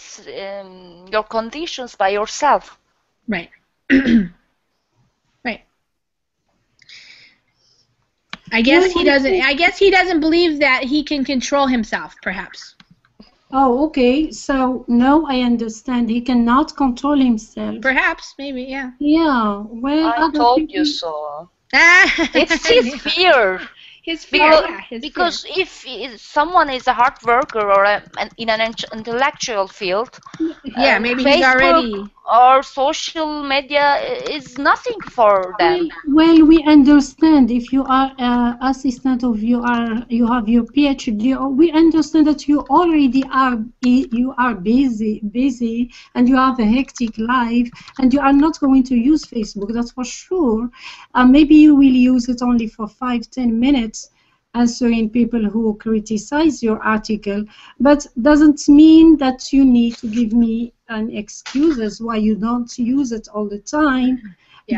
your conditions by yourself. Right. Right. I guess he doesn't believe that he can control himself, perhaps. Oh, okay. So now I understand. He cannot control himself. Perhaps, maybe, yeah. Yeah. Well, I told you so. It's his fear. His fear, because if someone is a hard worker or in an intellectual field, maybe Facebook he's already or social media is nothing for them. Well, we understand if you are an assistant of you have your PhD. We understand that you already are busy, and you have a hectic life, and you are not going to use Facebook. That's for sure. Maybe you will use it only for 5-10 minutes, answering people who criticize your article, but doesn't mean that you need to give me an excuses why you don't use it all the time,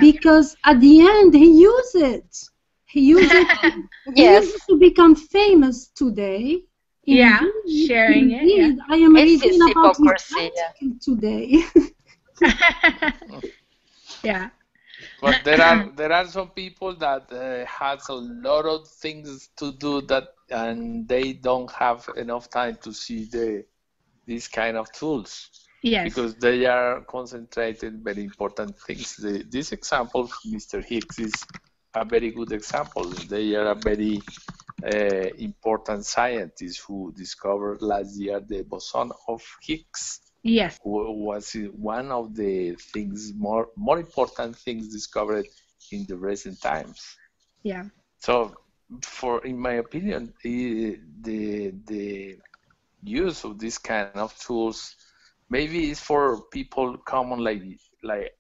because at the end he used it. He used it. Yes. He used it to become famous today. Sharing it. Yeah. I am reading about his article today. Yeah. But there are some people that has a lot of things to do and they don't have enough time to see these kind of tools. Yes. Because they are concentrated very important things. This example, Mr. Higgs, is a very good example. They are a very important scientists who discovered last year the boson of Higgs. Yes. Who was one of the things more important things discovered in the recent times. Yeah. So, in my opinion, the use of this kind of tools maybe is for people common like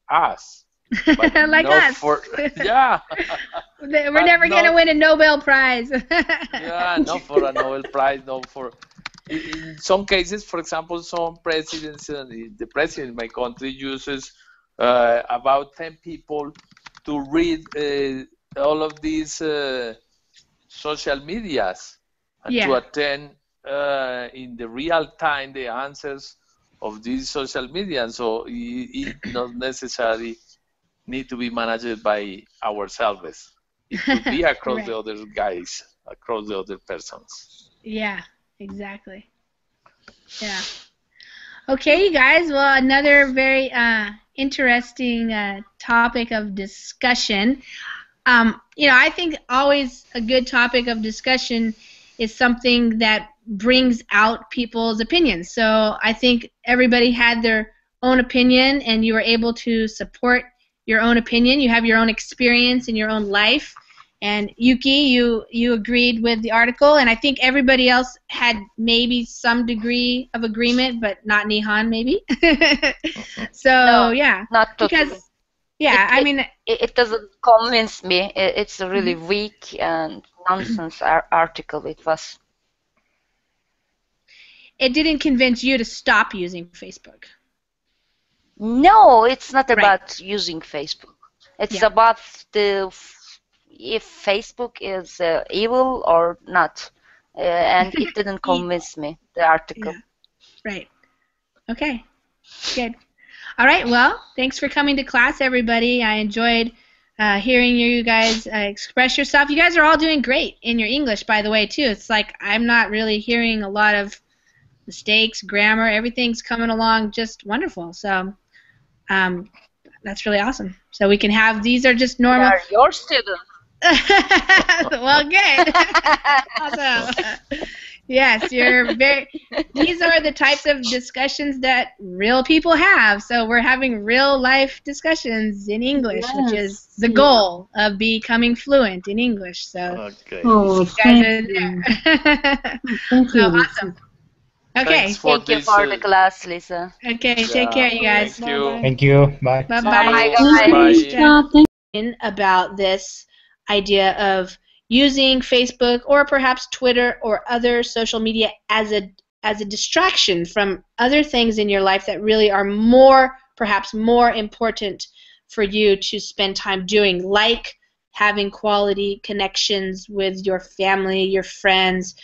us. But like us. Yeah. We're never going to win a Nobel Prize. Yeah, not for a Nobel Prize, not for. In some cases, for example, some presidents, the president in my country uses about 10 people to read all of these social medias and to attend in the real time the answers of these social media. And so it not necessarily need to be managed by ourselves. It could be across the other guys, across the other persons. Yeah, exactly. Yeah. Okay, you guys. Well, another very interesting topic of discussion. I think always a good topic of discussion is something that brings out people's opinions. So I think everybody had their own opinion, and you were able to support your own opinion. You have your own experience in your own life. And Yuki, you agreed with the article, and I think everybody else had maybe some degree of agreement, but not Nihon, maybe. So no, yeah, not totally. Because I mean, it doesn't convince me. It's a really weak and nonsense article. It was. It didn't convince you to stop using Facebook. No, it's not about using Facebook. It's about if Facebook is evil or not, and it didn't convince me, the article. Yeah. Right. Okay. Good. All right. Well, thanks for coming to class, everybody. I enjoyed hearing you guys express yourself. You guys are all doing great in your English, by the way, too. It's like I'm not really hearing a lot of mistakes, grammar. Everything's coming along just wonderful. So that's really awesome. So we can have, these are just normal. They are your students. Well, good. Awesome. Yes, these are the types of discussions that real people have. So we're having real life discussions in English, which is the goal of becoming fluent in English. So you guys are there. Thank you. Awesome. Okay. Thank you for the class, Lisa. Okay, take care, you guys. Thank you. Thank you. Bye. Bye-bye. About this idea of using Facebook or perhaps Twitter or other social media as a distraction from other things in your life that really are perhaps more important for you to spend time doing, like having quality connections with your family, your friends,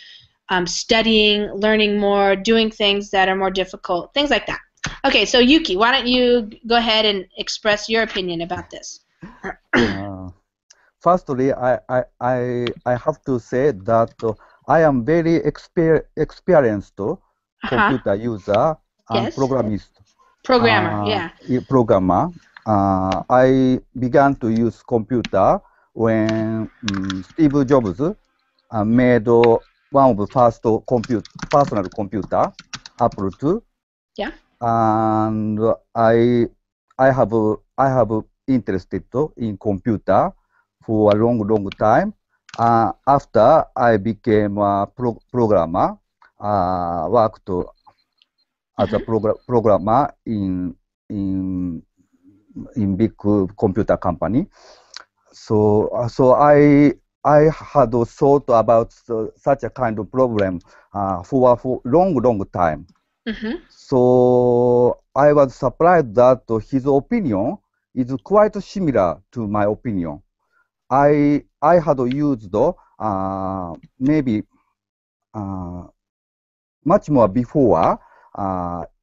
studying, learning more, doing things that are more difficult, things like that. Okay, so Yuki, why don't you go ahead and express your opinion about this? Firstly, I have to say that I am very experienced computer user and programmer. Programmer. I began to use computer when Steve Jobs made one of the first personal computer, Apple II. Yeah. And I have interested in computer for a long time. After I became a programmer, worked as a programmer in big computer company. So I had thought about such a kind of problem for a long time. So I was surprised that his opinion is quite similar to my opinion. I had used maybe much more before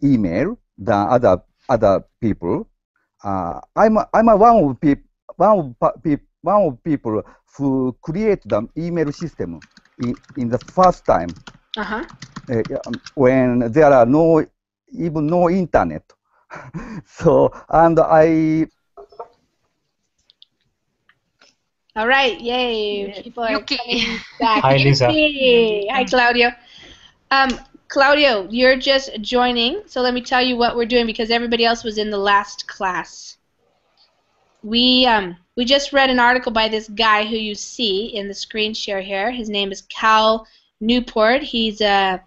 email than other people. I'm one of people who create the email system in the first time when there are even no internet. So and All right, yay! Yes. People are Yuki. coming back. Hi, Lisa. Yuki! Hi, Claudio. Claudio, you're just joining, so let me tell you what we're doing because everybody else was in the last class. We just read an article by this guy who you see in the screen share here. His name is Cal Newport. He's an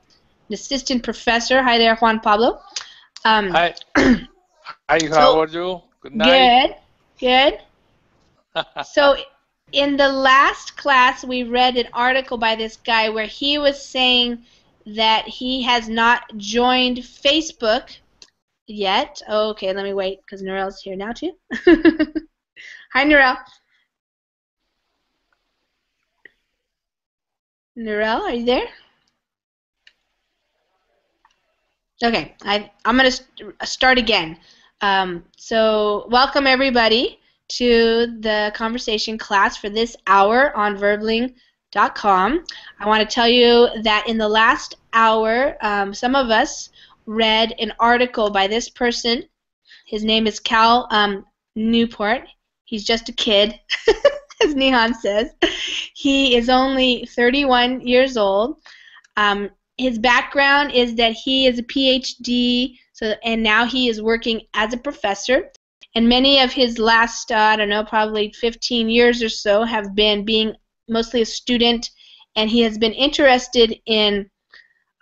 assistant professor. Hi there, Juan Pablo. Hi. Hi, how are you? Good night. Good. So in the last class, we read an article by this guy where he was saying that he has not joined Facebook yet. Okay, let me wait because Narelle's here now too. Hi, Narelle. Narelle, are you there? Okay, I'm going to start again. So welcome everybody to the conversation class for this hour on Verbling.com. I want to tell you that in the last hour, some of us read an article by this person. His name is Cal Newport. He's just a kid, as Nihan says. He is only 31 years old. His background is that he is a PhD, and now he is working as a professor. And many of his last, I don't know, probably 15 years or so have been being mostly a student, and he has been interested in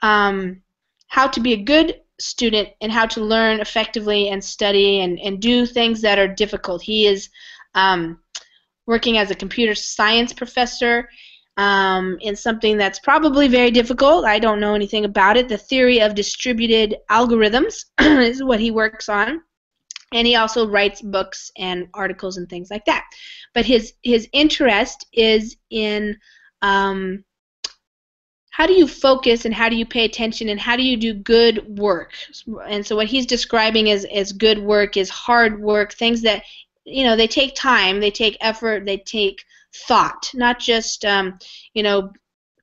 how to be a good student and how to learn effectively and study and do things that are difficult. He is working as a computer science professor in something that's probably very difficult. I don't know anything about it. The theory of distributed algorithms is what he works on. And he also writes books and articles and things like that. But his interest is in how do you focus and how do you pay attention and how do you do good work. And so what he's describing as good work is hard work, things that, you know, they take time, they take effort, they take thought, not just, you know,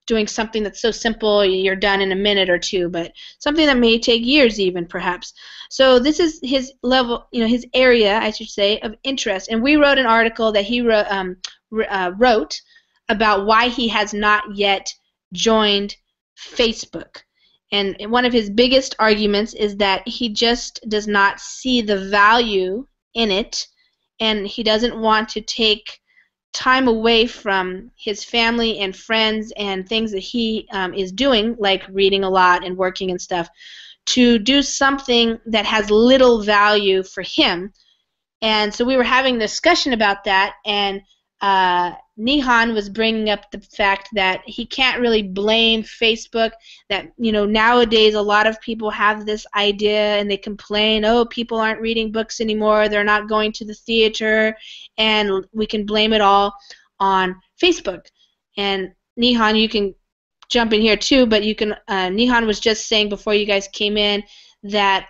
doing something that's so simple you're done in a minute or two, but something that may take years even, perhaps. So this is his level, you know, his area, I should say, of interest. And we wrote an article that he wrote about why he has not yet joined Facebook. And one of his biggest arguments is that he just does not see the value in it, and he doesn't want to take time away from his family and friends and things that he is doing, like reading a lot and working and stuff, to do something that has little value for him. And so we were having a discussion about that, and Nihan was bringing up the fact that he can't really blame Facebook, that, you know, nowadays a lot of people have this idea and they complain, oh, people aren't reading books anymore, they're not going to the theater, and we can blame it all on Facebook. And Nihan, you can jump in here too, but you can, Nihan was just saying before you guys came in that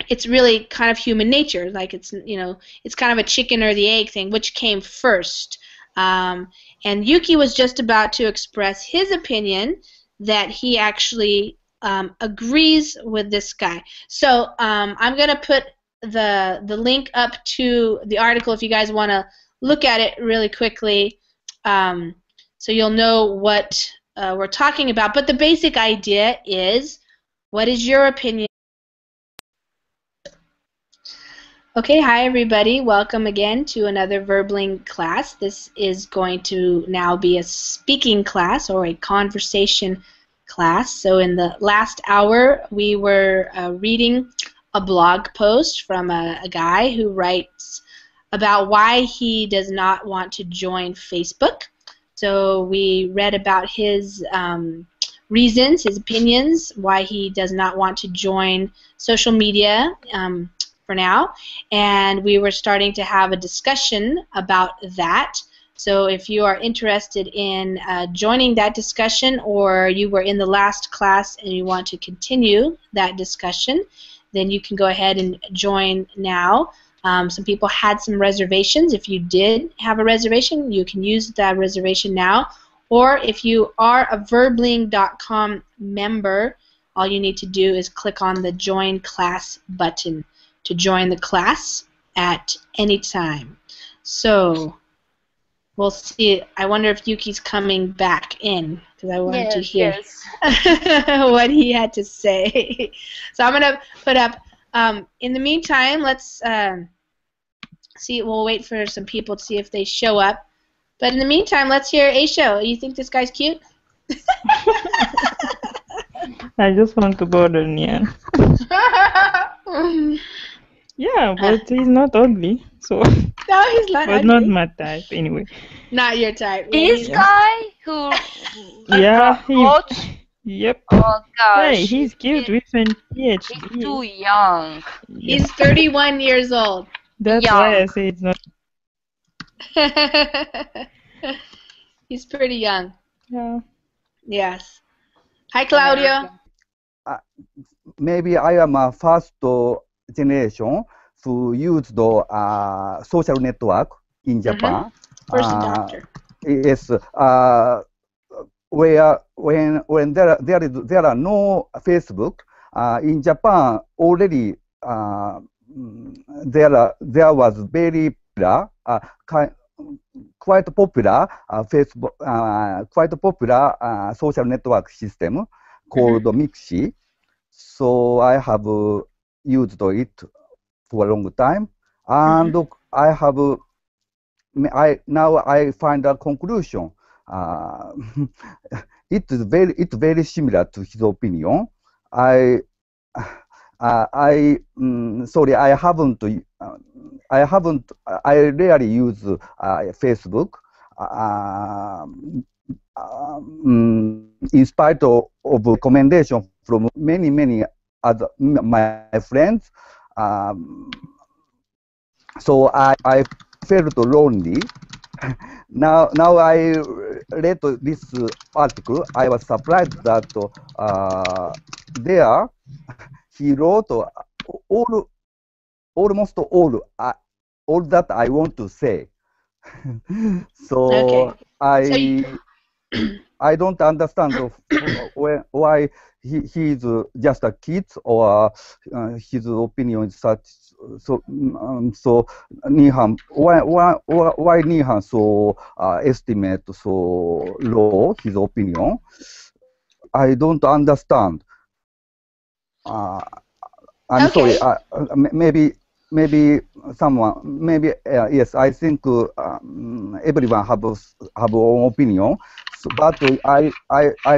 it's really kind of human nature, like it's, you know, it's kind of a chicken or the egg thing, which came first. And Yuki was just about to express his opinion that he actually agrees with this guy. So I'm going to put the link up to the article if you guys want to look at it really quickly, so you'll know what we're talking about. But the basic idea is, what is your opinion? Okay, hi everybody. Welcome again to another Verbling class. This is going to now be a speaking class or a conversation class. So in the last hour, we were reading a blog post from a guy who writes about why he does not want to join Facebook. So we read about his reasons, his opinions, why he does not want to join social media for now, and we were starting to have a discussion about that. So if you are interested in joining that discussion, or you were in the last class and you want to continue that discussion, then you can go ahead and join now. Some people had some reservations. If you did have a reservation, you can use that reservation now. Or if you are a Verbling.com member, all you need to do is click on the Join Class button to join the class at any time. So we'll see. I wonder if Yuki's coming back in, because I wanted to hear what he had to say. So I'm going to put up, in the meantime, let's see. We'll wait for some people to see if they show up. But in the meantime, let's hear Aisho. You think this guy's cute? I just want to bother Nian. Yeah, but he's not ugly, so. No, he's not but ugly. not my type, anyway. Not your type. This guy who Yep. Oh gosh. Hey, he's cute with a PhD. He's too young. He's 31 years old. That's why I say it's not. He's pretty young. Yeah. Yes. Hi, Claudio. Maybe I am a first generation who used the social network in Japan. First adopter. Yes. When there are no Facebook in Japan already, there was very popular, quite popular Facebook, quite popular social network system called Mixi. So I have used it for a long time, and now I find a conclusion. It's very similar to his opinion. Sorry, I rarely use Facebook. In spite of recommendation from many other my friends, so I felt lonely. Now I read this article. I was surprised that there he wrote almost all that I want to say. So I don't understand why he's just a kid, or his opinion is such. So Nihan, why Nihan so estimate so low his opinion? I don't understand. I'm sorry. Maybe someone. Maybe yes. I think everyone have own opinion. So, but I